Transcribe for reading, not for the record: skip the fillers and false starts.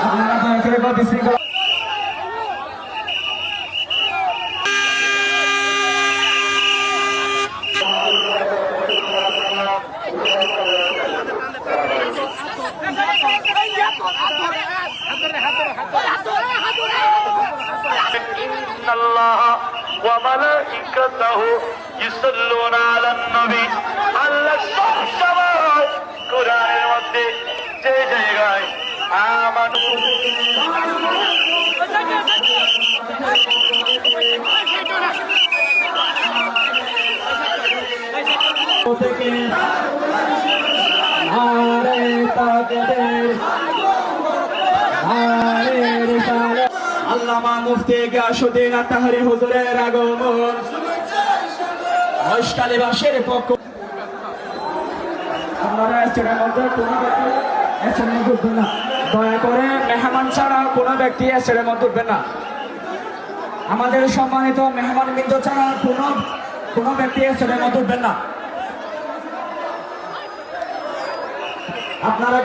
আপনারা দয়া করে বিশৃঙ্খলা ইন্নাল্লাহা ওয়া মালাইকাতাহু ইউসাল্লুনা আলান নবী। আল্লাহ সব সময় কোরআনের মধ্যে যে জায়গায় আমানু থেকে আরে তাকদের আরে রিসালাত আল্লামা মুফতি গিয়াসউদ্দিন আত-তাহরি হুজুরের আগমন মহেশখালীবাসীর পক্ষ। আপনারা স্টেজের মধ্যে কোনো ব্যক্তি স্টেজের মধ্যে উঠবেন না, দয়া করে মেহমান ছাড়া কোনো ব্যক্তি স্টেজের মধ্যে উঠবেন না। আমাদের সম্মানিত মেহমানবৃন্দ ছাড়া কোনো ব্যক্তি স্টেজের মধ্যে উঠবেন না। আপনারা